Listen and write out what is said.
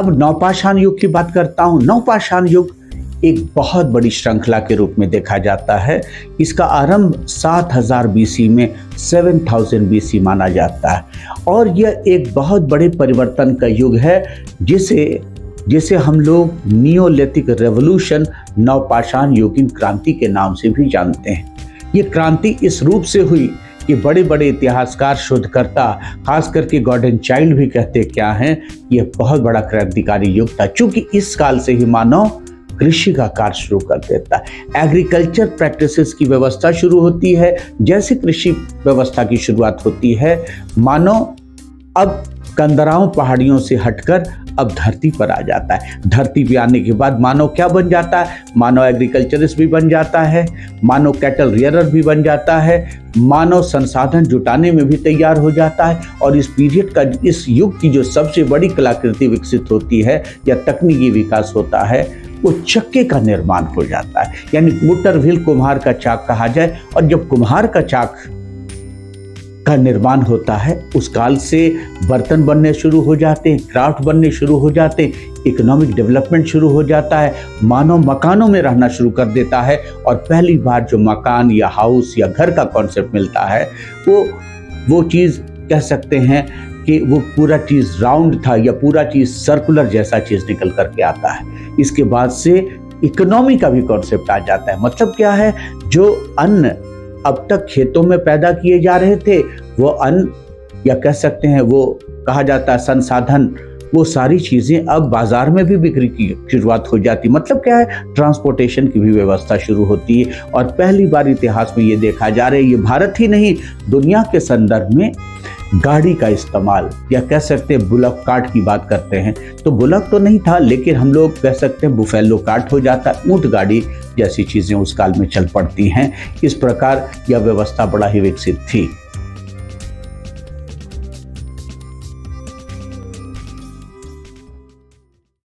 अब नवपाषाण युग की बात करता हूँ। नवपाषाण युग एक बहुत बड़ी श्रृंखला के रूप में देखा जाता है। इसका आरंभ 7000 बीसी में 7000 बीसी माना जाता है और यह एक बहुत बड़े परिवर्तन का युग है जिसे हम लोग नियोलिथिक रेवोल्यूशन, नवपाषाण युगीन क्रांति के नाम से भी जानते हैं। ये क्रांति इस रूप से हुई कि बड़े बड़े इतिहासकार, शोधकर्ता, खास करके गॉर्डन चाइल्ड भी कहते क्या हैं, यह बहुत बड़ा क्रांतिकारी युग था, क्योंकि इस काल से ही मानव कृषि का कार्य शुरू कर देता है। एग्रीकल्चर प्रैक्टिसेस की व्यवस्था शुरू होती है। जैसे कृषि व्यवस्था की शुरुआत होती है, मानव अब कंदराओं पहाड़ियों से हटकर अब धरती पर आ जाता है। धरती पे आने के बाद मानव क्या बन जाता है? मानव एग्रीकल्चरिस्ट भी बन जाता है, मानव कैटल रियरर भी बन जाता है, मानव संसाधन जुटाने में भी तैयार हो जाता है। और इस पीरियड का, इस युग की जो सबसे बड़ी कलाकृति विकसित होती है या तकनीकी विकास होता है, वो चक्के का निर्माण हो जाता है। यानी पोटर व्हील, कुम्हार का चाक कहा जाए। और जब कुम्हार का चाक का निर्माण होता है, उस काल से बर्तन बनने शुरू हो जाते हैं, क्राफ्ट बनने शुरू हो जाते हैं, इकोनॉमिक डेवलपमेंट शुरू हो जाता है। मानव मकानों में रहना शुरू कर देता है और पहली बार जो मकान या हाउस या घर का कॉन्सेप्ट मिलता है, वो चीज़ कह सकते हैं कि वो पूरा चीज़ राउंड था या पूरा चीज़ सर्कुलर जैसा चीज़ निकल करके आता है। इसके बाद से इकोनॉमी का भी कॉन्सेप्ट आ जाता है। मतलब क्या है? जो अन्न अब तक खेतों में पैदा किए जा रहे थे, वो अन्न या कह सकते हैं वो कहा जाता है संसाधन, वो सारी चीज़ें अब बाजार में भी बिक्री की शुरुआत हो जाती। मतलब क्या है? ट्रांसपोर्टेशन की भी व्यवस्था शुरू होती है। और पहली बार इतिहास में ये देखा जा रहा है, ये भारत ही नहीं दुनिया के संदर्भ में गाड़ी का इस्तेमाल, या कह सकते हैं बुलक कार्ट की बात करते हैं तो बुलक तो नहीं था, लेकिन हम लोग कह सकते हैं बुफेलो कार्ट हो जाता, ऊंट गाड़ी जैसी चीज़ें उस काल में चल पड़ती हैं। इस प्रकार यह व्यवस्था बड़ा ही विकसित थी।